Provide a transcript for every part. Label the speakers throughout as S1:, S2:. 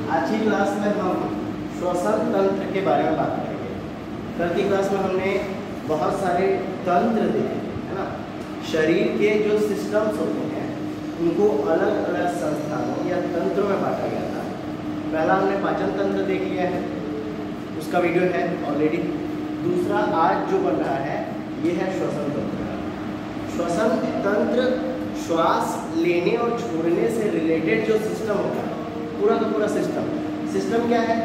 S1: आज की क्लास में हम श्वसन तंत्र के बारे में बात करेंगे। कल की क्लास में हमने बहुत सारे तंत्र देखे, है ना। शरीर के जो सिस्टम्स होते हैं उनको अलग अलग संस्थानों या तंत्रों में बांटा गया था। पहला हमने पाचन तंत्र देख लिया है, उसका वीडियो है ऑलरेडी। दूसरा आज जो बन रहा है ये है श्वसन तंत्र। श्वसन तंत्र श्वास लेने और छोड़ने से रिलेटेड जो सिस्टम होता है, पूरा का पूरा सिस्टम क्या है,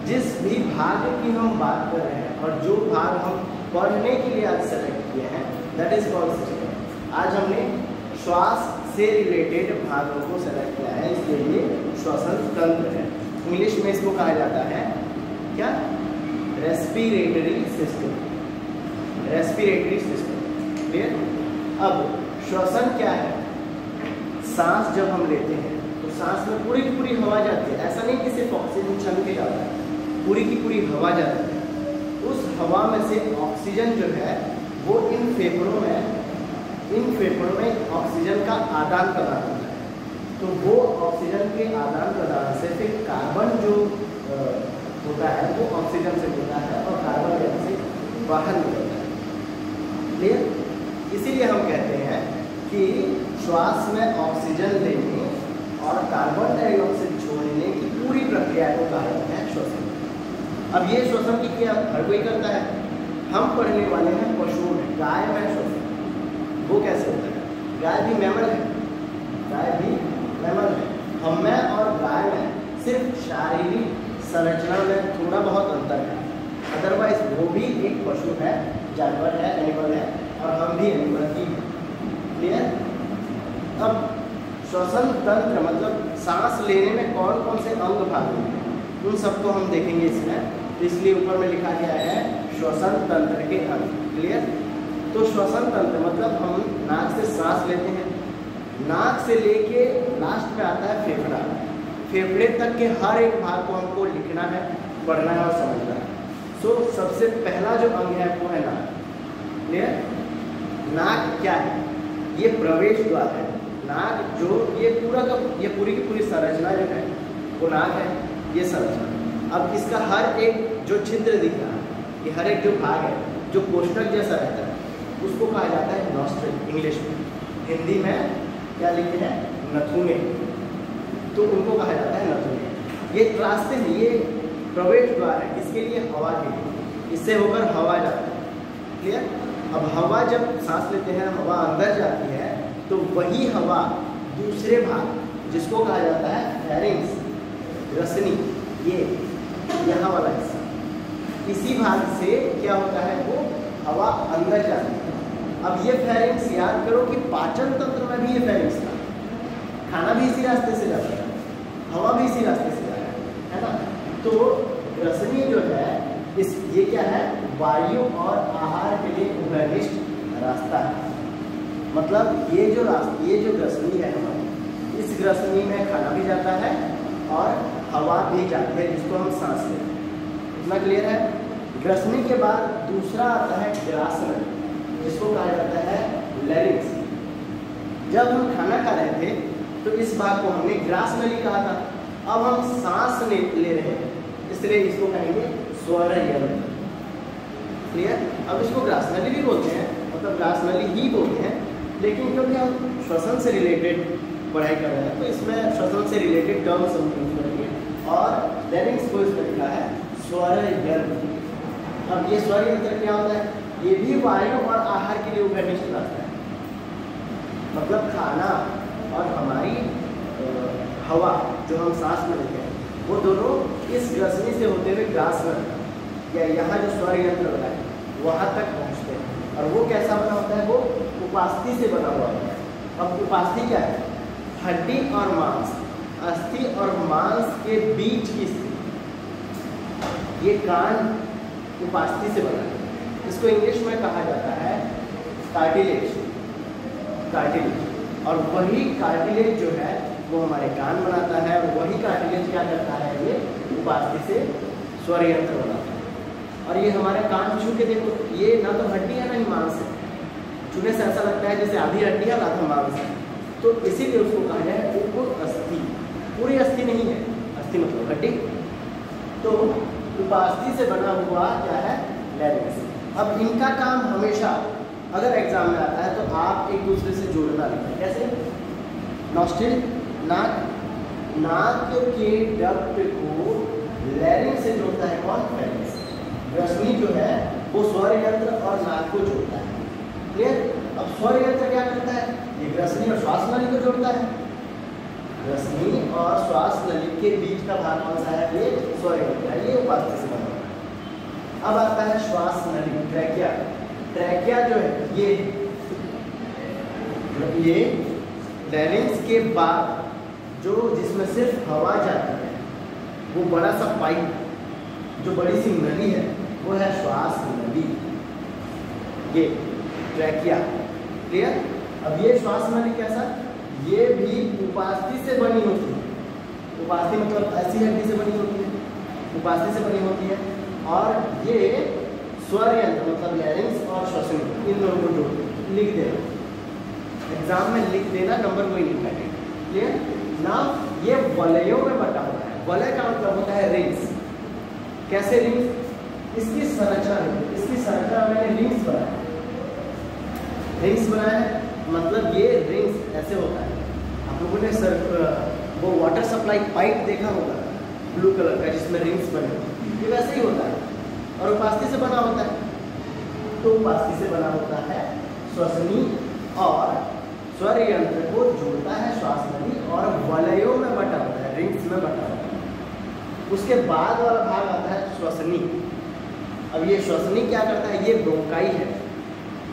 S1: जिस भी भाग की हम बात कर रहे हैं और जो भाग हम पढ़ने के लिए आज सेलेक्ट किए हैं दैट इज कॉल्ड सिस्टम। आज हमने श्वास से रिलेटेड भागों को सेलेक्ट किया है, इसके लिए श्वसन तंत्र है। इंग्लिश में इसको कहा जाता है क्या, respiratory system. Respiratory system clear. अब श्वसन क्या है, सांस जब हम लेते हैं तो सांस में पूरी की पूरी हवा जाती है। ऐसा नहीं कि सिर्फ ऑक्सीजन छन के जाता है, पूरी की पूरी हवा जाती है। उस हवा में से ऑक्सीजन जो है वो इन फेफड़ों में ऑक्सीजन का आदान प्रदान होता है। तो वो ऑक्सीजन के आदान प्रदान से फिर कार्बन जो होता है वो ऑक्सीजन से होता है और कार्बन गैस से बाहर निकलता है। क्लियर। इसीलिए हम कहते हैं कि श्वास में ऑक्सीजन लेने और कार्बन डाइऑक्साइड छोड़ने की पूरी प्रक्रिया को कहा जाता है श्वसन। अब ये श्वसन की क्रिया हर कोई करता है। हम पढ़ने वाले हैं पशुओं में, गाय में श्वसन वो कैसे होता है। गाय भी मैमल है, हम में और गाय में सिर्फ शारीरिक संरचना में थोड़ा बहुत अंतर है, अदरवाइज वो भी एक पशु है, जानवर है, एनिमल है और हम भी एनिमल ही हैं। क्लियर। अब श्वसन तंत्र मतलब सांस लेने में कौन कौन से अंग भाग हैं उन सबको हम देखेंगे इसमें, इसलिए ऊपर में लिखा गया है श्वसन तंत्र के अंग। क्लियर। तो श्वसन तंत्र मतलब हम नाक से सांस लेते हैं, नाक से लेके लास्ट में आता है फेफड़ा, फेफड़े तक के हर एक भाग को हमको लिखना है, पढ़ना है और समझना है। सो सबसे पहला जो अंग है वो है नाक। क्लियर। नाक क्या है, ये प्रवेश द्वार है। नाक जो ये पूरी की पूरी संरचना जो है वो नाक है, ये संरचना। अब इसका हर एक जो छिद्र दिख रहा है, ये हर एक जो भाग है जो कोष्ठक जैसा रहता है उसको कहा जाता है नॉस्ट्रिल। इंग्लिश में, हिंदी में क्या लिखे हैं, नथुने, तो उनको कहा जाता है नथुने। ये रास्ते हैं, ये प्रवेश द्वार है, किसके लिए, हवा के लिए। इससे होकर हवा जाती है। क्लियर। अब हवा जब सांस लेते हैं, हवा अंदर जाती है तो वही हवा दूसरे भाग जिसको कहा जाता है फेरिंक्स, ग्रसनी, ये यहाँ वाला हिस्सा, इसी भाग से क्या होता है, वो हवा अंदर जाती है। अब ये फेरिंक्स याद करो कि पाचन तंत्र में भी ये फेरिंक्स था, खाना भी इसी रास्ते से जाता है, हवा भी इसी रास्ते से जाता है ना। तो ग्रसनी जो है ये क्या है, वायु और आहार के लिए उभयनिष्ठ रास्ता है। मतलब ये जो ग्रसनी है हमारी, इस ग्रसनी में खाना भी जाता है और हवा भी जाती है जिसको हम सांस लेते हैं। इतना क्लियर है। ग्रसनी के बाद दूसरा आता है ग्रासनली, जिसको कहा जाता है लैरिंक्स। जब हम खाना खा रहे थे तो इस भाग को हमने ग्रासनली कहा था, अब हम सांस ले रहे हैं इसलिए इसको कहेंगे स्वर यंत्र। क्लियर। अब इसको ग्रासनली भी बोलते हैं, मतलब ग्रासनली ही बोलते हैं, लेकिन क्योंकि हम श्वसन से रिलेटेड पढ़ाई कर रहे हैं तो इसमें श्वसन से रिलेटेड टर्म्स हम यूज करेंगे और लैरिंक्स को इसमें लिखा है स्वर यंत्र। अब ये स्वर यंत्र क्या होता है, ये भी वायु और आहार के लिए उभयनिष्ठ रास्ता है। मतलब खाना और हमारी हवा जो हम सांस में लेते हैं वो दोनों इस ग्रसनी से होते हुए ग्रासनली या यहाँ जो स्वर यंत्र होता है वहाँ तक पहुँचते हैं। और वो कैसा बना होता है, वो उपास्थि से बना हुआ होता है। अब उपास्थि क्या है, हड्डी और मांस, अस्थि और मांस के बीच की स्थिति। ये कान उपास्थि से बना है, इसको इंग्लिश में कहा जाता है कार्टिलेज। और वही कार्टिलेज जो है वो हमारे कान बनाता है और वही कार्टिलेज क्या करता है, ये उपास्थि से स्वर यंत्र बनाता है। और ये हमारे कान छू के देखो, ये ना तो हड्डी है ना ही मांस है, छूने से ऐसा लगता है जैसे आधी हड्डी है आधा मांस है। तो इसीलिए उसको कहा जाए उप अस्थि। पूरी अस्थि नहीं है, अस्थि मतलब हड्डी। तो उपास्थि से बना हुआ क्या है, लैरिंक्स। अब इनका काम हमेशा अगर एग्जाम में आता है तो आप एक दूसरे से जोड़ना लिखते हैं। कैसे? नॉस्ट्रिल नाक, नाक के डक्ट को लैरिंक्स से जोड़ता है कौन? फेरिंक्स। ग्रसनी जो है वो स्वर यंत्र और नाक को जोड़ता है। क्लियर? अब स्वर यंत्र क्या करता है? ये ग्रसनी और श्वास नली को जोड़ता है। ग्रसनी और श्वास नली के बीच का भाग कौन सा है? ये स्वर यंत्र है, ये उपास्थि से बना हुआ है। अब आता है श्वास नली, ट्रैकिया। ट्रैकिया जो है ये लैरिंक्स के बाद जो जिसमें सिर्फ हवा जाती है, वो बड़ा सा पाइप, जो बड़ी सी नली है, वो है श्वास नली, ये ट्रैकिया। क्लियर? अब ये श्वास नली कैसा? ये भी उपास्थि से बनी होती है। उपास्थि मतलब ऐसी हड्डी से बनी होती है, उपास्थि से बनी होती है। और ये स्वर यंत्र मतलब लैरिंक्स और श्वसन, इन दोनों को जोड़ते हैं। लिख देना एग्जाम में, लिख देना, नंबर कोई नहीं काटेगा। क्लियर ना? ये वलयों में बटा हुआ है। वलय का मतलब होता है रिंग्स। कैसे रिंग्स? इसकी संरचना, इसकी संरचना मैंने रिंग्स बनाया। रिंग्स बनाया मतलब ये रिंग्स ऐसे होता है। आप लोगों ने वो वाटर सप्लाई पाइप देखा होगा ब्लू कलर का, जिसमें रिंग्स बने होते हैं, ये वैसे ही होता है और उपास्थि से बना होता है। तो उपास्थि से बना होता है श्वसनी और स्वर यंत्र को जोड़ता है श्वास नली, और वलयों में बटा होता है, रिंग्स में बटा होता है। उसके बाद वाला भाग आता है श्वसनी। अब ये श्वसनी क्या करता है? ये ब्रोंकाई है।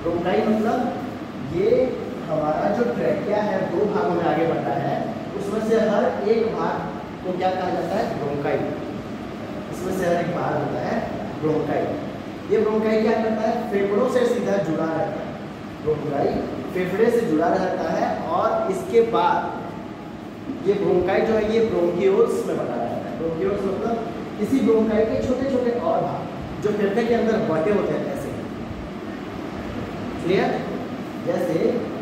S1: ब्रोंकाई मतलब ये हमारा जो ट्रैकिया है दो भागों में आगे बढ़ता है, उसमें से हर एक भाग को क्या कहा जाता है? ब्रोंकाई। इसमें से हर एक भाग होता है ब्रोंकाई। ये ब्रोंकाई क्या करता है? फेफड़ों से सीधा जुड़ा रहता है। ब्रोंकाई फेफड़े से जुड़ा रहता है, और इसके बाद ये ब्रोंकाई जो है ये ब्रोंकियोल्स में बना रहता है। ब्रोंकियोल्स मतलब इसी ब्रोंकाई के छोटे छोटे और भाग जो फेफड़े के अंदर बटे होते हैं, ऐसे। क्लियर? जैसे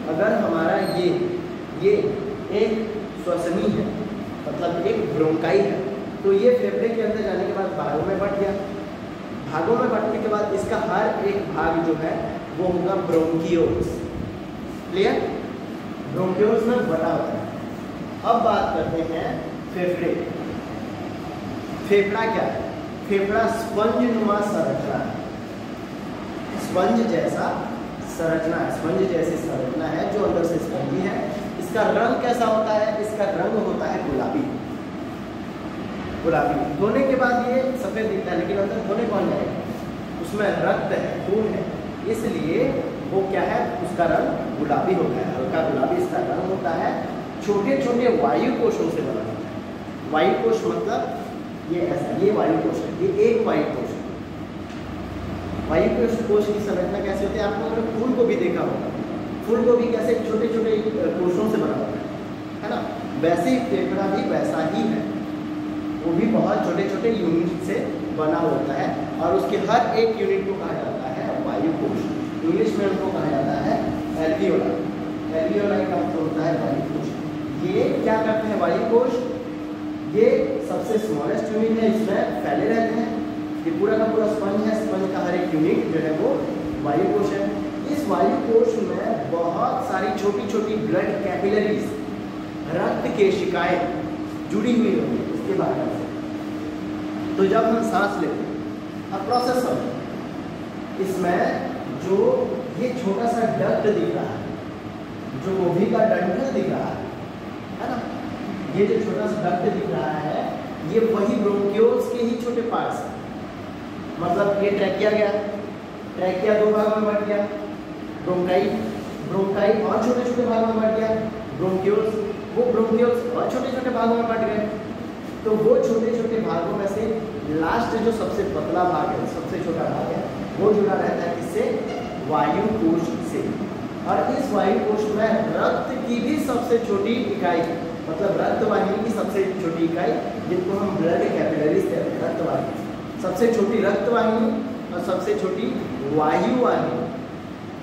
S1: अगर हमारा ये एक श्वसनी है, मतलब एक ब्रोंकाई है, तो ये फेफड़े के अंदर जाने के बाद भागों में बट गया। भागों में बटने के बाद इसका हर एक भाग जो है वो होगा ब्रोंकियोल्स। क्लियर? ब्रोंकियोल्स में बटा होता है। अब बात करते हैं फेफड़े। फेफड़ा क्या है? फेफड़ा स्पंज नुमा संरचना है, स्पंज जैसा संरचना है, स्पंज जैसी संरचना है जो अंदर से स्पंजी है। इसका रंग कैसा होता है? इसका रंग होता है गुलाबी। गुलाबी धोने के बाद ये सफेद दिखता है, लेकिन अंदर धोने कौन जाएगा? उसमें रक्त है, खून है, इसलिए वो क्या है? उसका रंग गुलाबी होता है, हल्का गुलाबी इसका रंग होता है। छोटे छोटे वायु कोशों से बना होता है। वायु कोश मतलब ये ऐसा, ये वायु कोश है, ये एक वायु कोश है। वायु कोश की संरचना कैसे होती है? आप लोगों ने फूल को भी देखा होगा। फूल को भी कैसे छोटे छोटे कोशों से बना होता है ना? वैसे ही फेफड़ा भी वैसा ही है, वो भी बहुत छोटे छोटे यूनिट से बना होता है, और उसके हर एक यूनिट को कहा जाता है वायु कोश। इंग्लिश में उनको कहा जाता है एल्वियोलाई। एल्वियोलाई का मतलब होता है वायु कोश। ये क्या करते हैं वायु कोश? ये सबसे स्मॉलेस्ट यूनिट है, इसमें फैले रहते हैं। ये पूरा का पूरा स्पंज है, स्पंज का हर एक यूनिट जो है वो वायु कोश है। इस वायु कोश में बहुत सारी छोटी छोटी ब्लड कैपिलरीज, रक्त केशिकाएं जुड़ी हुई होती है इसके बारे में। तो जब हम सांस लेते हैं, अब प्रोसेस समझो, इसमें जो ये छोटा सा डक्ट दिख रहा है, जो गोभी का डंठल दिख रहा है ना, ये जो छोटा सा डक्ट दिख रहा है, ये वही ब्रोंकियोल्स के ही छोटे पार्ट्स हैं। मतलब ये ट्रैकिया गया, ट्रैकिया दो भागों में बट गया, ब्रोंकाई, ब्रोंकाई और छोटे छोटे भागों में बट गया, ब्रोंकियोल्स, वो ब्रोंकियोल्स और छोटे छोटे भागों में बट गए। तो वो छोटे छोटे भागों में से लास्ट जो सबसे पतला भाग है, सबसे छोटा भाग है, वो जुड़ा रहता है किससे? वायु कोश से। और इस वायु कोश में रक्त की भी सबसे छोटी इकाई, मतलब रक्त वाहिनी की सबसे छोटी इकाई, जिनको हम ब्लड कैपिलरीज कहते हैं, रक्त वाहिनी, सबसे छोटी रक्त वाहिनी और सबसे छोटी वायु वाहिनी,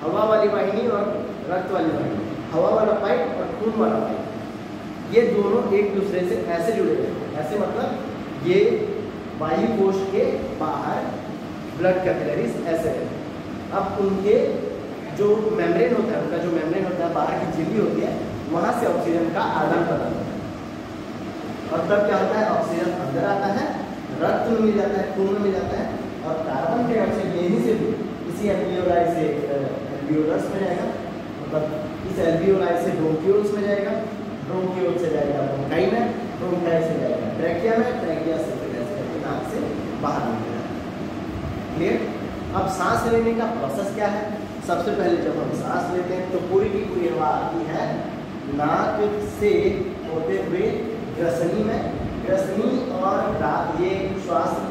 S1: हवा वाली वाहिनी और रक्त वाली वाहिनी, हवा वाला पाइप और खून वाला पाइप, ये दोनों एक दूसरे से ऐसे जुड़े हुए हैं। ऐसे मतलब ये वायु कोश के बाहर ब्लड कैपिलरीज ऐसे रहते हैं। अब उनके जो मेम्ब्रेन होता है, उनका जो मेम्ब्रेन होता है, बाहर की झिल्ली होती है, वहाँ से ऑक्सीजन का आदान प्रदान होता है। और तब क्या होता है, ऑक्सीजन अंदर आता है, रक्त में मिल जाता है, खून में मिल जाता है, और कार्बन डाइऑक्साइड यहीं से भी इसी एल्वियोलाई से एल्वियोलस में जाएगा, मतलब इस एल्वियोलाई से ब्रोंकियोल्स में जाएगा, ब्रोंकियोल से जाएगा ब्रोंकाई में, ब्रोंकाई से जाएगा ट्रैकिया में, ट्रैकिया से फिर ऐसे करके नाक से बाहर निकलेगा। क्लियर? अब सांस लेने का प्रोसेस क्या है? सबसे पहले जब हम सांस लेते हैं तो पूरी की पूरी हवा आती है नाक से होते हुए ग्रसनी में, ग्रसनी और ये श्वास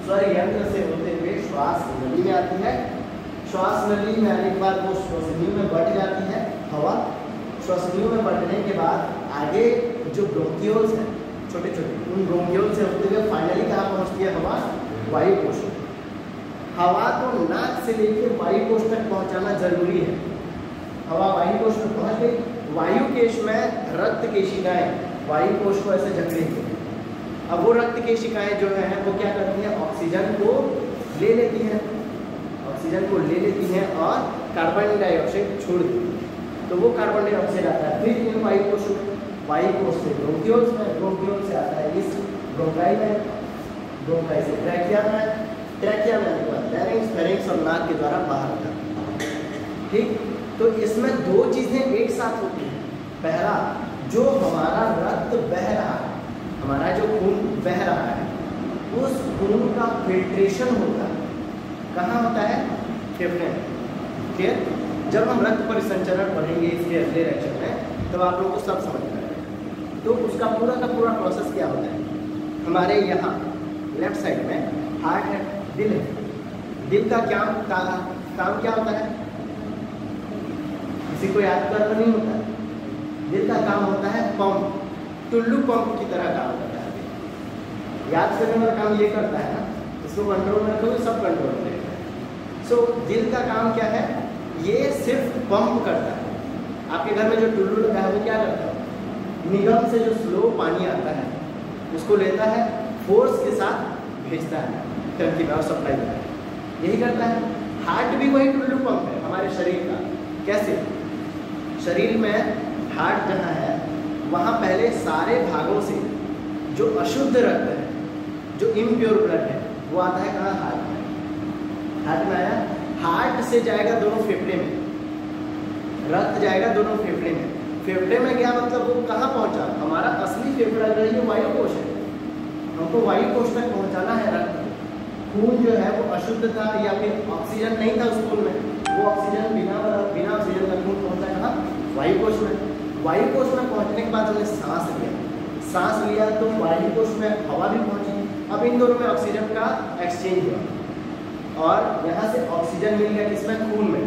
S1: स्वर यंत्र से होते हुए श्वास नली में आती है। श्वास नली में आने के बाद वो श्वसनियों में बढ़ जाती है हवा। श्वसनियों में बढ़ने के बाद आगे जो ब्रोंकियोल्स हैं छोटे छोटे, उन ब्रोंकियोल से होते हुए फाइनली कहाँ पहुँचती है हवा? वायु कोश। हवा को नाक से लेकर वायु कोश तक पहुँचाना जरूरी है। हवा वायु कोश में पहुँच गई, वायु केश में रक्त केशिकाएं वायु कोश को ऐसे जकड़ेंगी। अब वो रक्त केशिकाएं जो हैं वो क्या करती हैं? ऑक्सीजन को ले लेती हैं, ऑक्सीजन को ले लेती हैं और कार्बन डाइऑक्साइड छोड़ देती है। तो वो कार्बन डाइऑक्साइड आता है फिर इन वायु कोश में, वायु कोश से ब्रोंकियोल्स में, ब्रोंकियोल से आता है इस ब्रोंकाई में, ब्रोंकाई से ट्रैकिया में, ट्रैकिया में आने के बाद लैरिंक्स, फेरिंक्स और नाक के द्वारा बाहर आता है। ठीक, तो इसमें दो चीज़ें एक साथ होती हैं। पहला, जो हमारा रक्त बह रहा है, हमारा जो खून बह रहा है, उस खून का फिल्ट्रेशन होता है। कहाँ होता है? फेफड़े में। ठीक, जब हम रक्त परिसंचरण पढ़ेंगे इसके अगले लेक्चर में तब आप लोगों को सब समझ में आएगा। तो उसका पूरा का पूरा प्रोसेस क्या होता है? हमारे यहाँ लेफ्ट साइड में हार्ट है, दिल है। दिल का काम क्या होता है? किसी को याद करना नहीं होता है। दिल का काम होता है पंप, टुल्लू पंप की तरह काम करता है। याद करने वाला काम ये करता है ना, इसको कंट्रोल में रखोगे सब कंट्रोल में रहेगा। सो दिल का काम क्या है? ये सिर्फ पंप करता है। आपके घर में जो टुल्लू लगा है वो क्या करता है? निगम से जो स्लो पानी आता है उसको लेता है, फोर्स के साथ भेजता है टंकी में और सप्लाई करता है। यही करता है। हार्ट भी वही टुल्लू पंप है हमारे शरीर का। कैसे? शरीर में हार्ट जहाँ है वहाँ पहले सारे भागों से जो अशुद्ध रक्त है, जो इम्प्योर ब्लड है, वो आता है कहाँ? हार्ट में। हार्ट में आया, हार्ट से जाएगा दोनों फेफड़े में, रक्त जाएगा दोनों फेफड़े में। फेफड़े में गया मतलब वो कहाँ पहुँचा? हमारा असली फेफड़ा जो है वायु कोश है, हमको वायु कोश तक पहुँचाना है रक्त। खून जो है वो अशुद्ध था या फिर ऑक्सीजन नहीं था उस खून में, वो ऑक्सीजन बिना ऑक्सीजन का खून पहुँचा कहाँ? वायु कोश में। वायु कोश में पहुँचने के बाद हमने सांस लिया तो वायु कोश में हवा भी पहुँची। अब इन दोनों में ऑक्सीजन का एक्सचेंज हुआ और यहाँ से ऑक्सीजन मिल गया किसमें? खून में।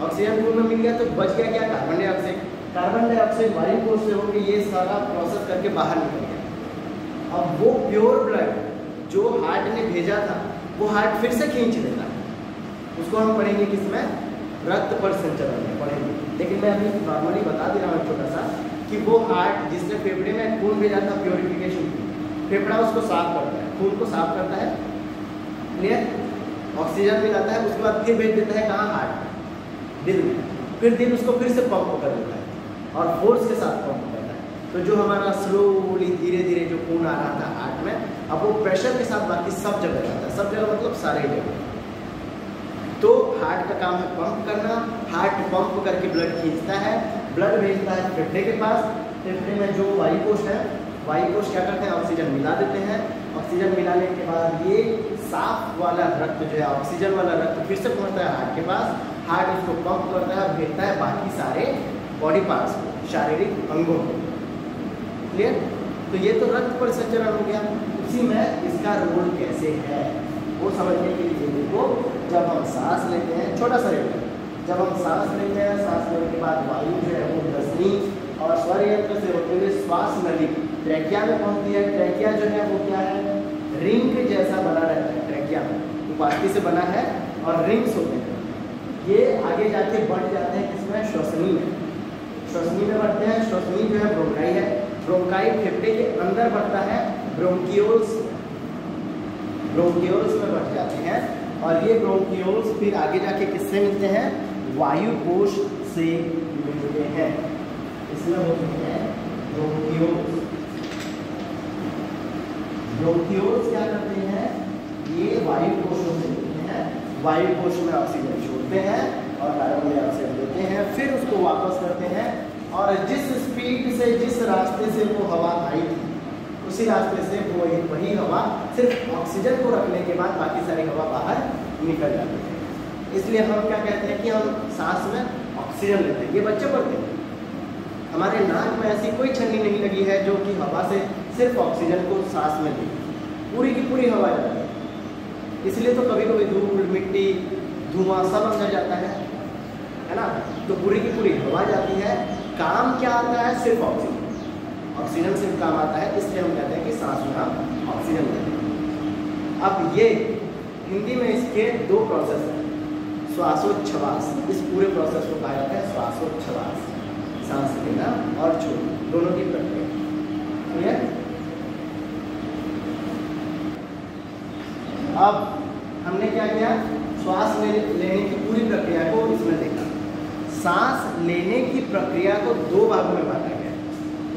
S1: ऑक्सीजन खून में मिल गया तो बच गया क्या? Carbon dioxide. कार्बन डाइऑक्साइड वायु कोश से होकर ये सारा प्रोसेस करके बाहर निकल गया। अब वो प्योर ब्लड जो हार्ट ने भेजा था वो हार्ट फिर से खींच लेता है। उसको हम पढ़ेंगे किसमें? रक्त परिसंचरण में पढ़ेंगे। लेकिन मैं अभी नॉर्मली बता दे रहा हूँ छोटा सा कि वो हार्ट जिसने फेफड़े में खून भेजा था प्योरिफिकेशन, फेफड़ा उसको साफ करता है, खून को साफ करता है। क्लियर? ऑक्सीजन मिलाता है, उसके बाद फिर भेज देता है कहाँ? हार्ट, दिल में। फिर दिल उसको फिर से पंप कर देता है और फोर्स के साथ पंप करता है। तो जो हमारा स्लोली धीरे धीरे जो खून आ रहा था हार्ट में, अब वो प्रेशर के साथ बाकी सब जगह जाता है। सब जगह मतलब सारे जगह। तो हार्ट का काम है पंप करना। हार्ट पंप करके ब्लड खींचता है, ब्लड भेजता है फेफड़े के पास। फेफड़े में जो वायु कोश है, वायु कोश क्या करते हैं? ऑक्सीजन मिला देते हैं। ऑक्सीजन मिलाने के बाद ये साफ वाला रक्त जो है, ऑक्सीजन वाला रक्त फिर से पहुंचता है हार्ट के पास। हार्ट उसको पंप करता है, भेजता है बाकी सारे बॉडी पार्ट्स को, शारीरिक अंगों को। क्लियर? तो ये तो रक्त परिसंचरण हो गया। उसी में इसका रोल कैसे है वो समझने के लिए देखो, जब हम सांस लेते हैं, छोटा सा रेट, जब हम सांस लेते हैं, सांस लेने के बाद वायु जो है वो ग्रसनी और स्वर यंत्र से होते हुए श्वास नली ट्रैकिया में पहुंचती है। ट्रैकिया जो है वो क्या है? रिंग जैसा बना रहता है। ट्रैकिया उपास्थि से बना है और रिंग्स होते हैं। ये आगे जाके बढ़ जाते हैं किसमें? श्वसनी में। श्वसनी में बढ़ते हैं। श्वसनी जो है ब्रोंकाई है। ब्रोंकाई फेफड़े के अंदर बढ़ता है, ब्रोंकियोल्स में बढ़ जाते हैं, और ये ब्रोंकियोल्स फिर आगे जाके किससे मिलते हैं? वायु कोश से मिलते हैं। इसमें होते हैं ब्रोंकियोल्स। ब्रोंकियोल्स क्या करते हैं? ये वायु कोशों से मिलते हैं, वायु कोश में ऑक्सीजन छोड़ते हैं और कार्बन डाइऑक्साइड देते हैं, फिर उसको वापस करते हैं, और जिस स्पीड से, जिस रास्ते से वो हवा आई थी, उसी रास्ते से वो वही हवा सिर्फ ऑक्सीजन को रखने के बाद बाकी सारी हवा बाहर निकल जाती है। इसलिए हम क्या कहते हैं कि हम सांस में ऑक्सीजन लेते हैं। ये बच्चे पढ़ते हैं, हमारे नाक में ऐसी कोई छन्नी नहीं लगी है जो कि हवा से सिर्फ ऑक्सीजन को सांस में ले, पूरी की पूरी हवा जाती है। इसलिए तो कभी कभी धूल, मिट्टी, धुआं सब अंदर जाता है ना, तो पूरी की पूरी हवा जाती है। काम क्या आता है? सिर्फ ऑक्सीजन। ऑक्सीजन सिर्फ काम आता है, इसलिए हम कहते हैं कि सांस में हम ऑक्सीजन लेते हैं। अब ये हिंदी में इसके दो प्रोसेस हैं, श्वासोच्छ्वास। इस पूरे प्रोसेस को कहा जाता है श्वासोच्छ्वास, सांस लेना और छोड़ना, दोनों की प्रक्रिया। क्लियर? अब हमने क्या किया? श्वास लेने की पूरी प्रक्रिया को इसमें देखा। सांस लेने की प्रक्रिया को दो भागों में बांटा गया,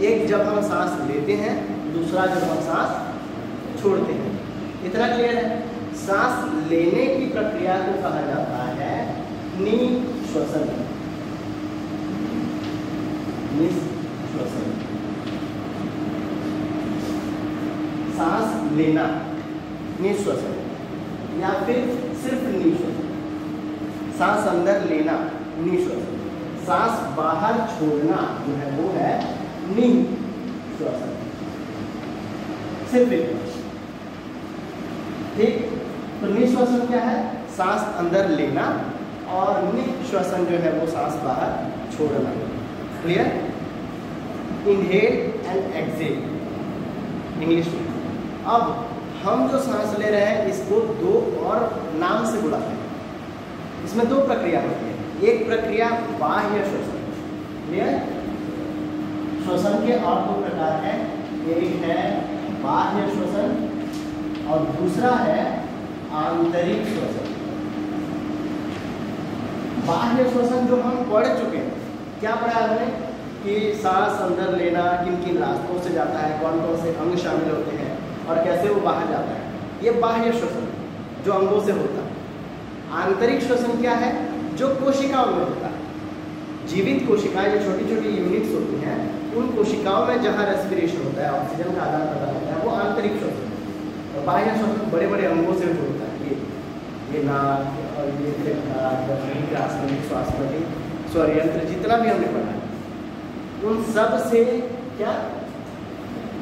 S1: एक जब हम सांस लेते हैं, दूसरा जब हम सांस छोड़ते हैं। इतना क्लियर है? सांस लेने की प्रक्रिया को कहा जाता है निश्वसन। निश्वसन, सांस लेना, निश्वसन, या फिर सिर्फ निश्वसन। सांस अंदर लेना, निश्वसन। सांस बाहर छोड़ना जो है वो है निश्वसन। सिर्फ ठीक। तो निश्वसन क्या है? सांस अंदर लेना, और निश्वसन जो है वो सांस बाहर छोड़ना। Clear? Inhale and exhale English में। अब हम जो सांस ले रहे हैं इसको दो और नाम से बुलाते हैं। इसमें दो प्रक्रिया होती है, एक प्रक्रिया बाह्य श्वसन। क्लियर? श्वसन के और दो प्रकार हैं, एक है बाह्य श्वसन और दूसरा है आंतरिक श्वसन। बाह्य श्वसन जो हम पढ़ चुके हैं, क्या पढ़ा हमने कि सांस अंदर लेना किन किन रास्तों से जाता है, कौन कौन से अंग शामिल होते हैं और कैसे वो बाहर जाता है। ये बाह्य श्वसन जो अंगों से होता है। आंतरिक श्वसन क्या है? जो कोशिकाओं में होता है। जीवित कोशिकाएं जो छोटी छोटी यूनिट्स होती हैं, उन कोशिकाओं में जहाँ रेस्पिरेशन होता है, ऑक्सीजन का आदान प्रदान होता है, वो आंतरिक श्वसन है। और बाह्य श्वसन बड़े बड़े अंगों से जो होता है, ये नाक और ये फेफड़ा, श्वासनली, स्वरयंत्र, जितना भी हमने पढ़ा है, उन सब से क्या,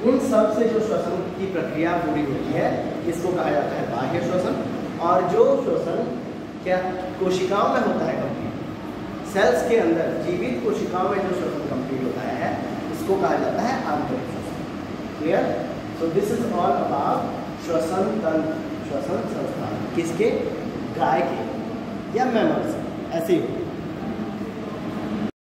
S1: इन सब से जो श्वसन की प्रक्रिया पूरी होती है, इसको कहा जाता है बाह्य श्वसन। और जो श्वसन क्या कोशिकाओं में होता है कंप्लीट, सेल्स के अंदर जीवित कोशिकाओं में जो श्वसन कंप्लीट होता है, इसको कहा जाता है आंतरिक श्वसन। Clear? So this is all about श्वसन तंत्र, श्वसन संस्थान। किसके? गाय के या मैमल्स, ऐसे ही।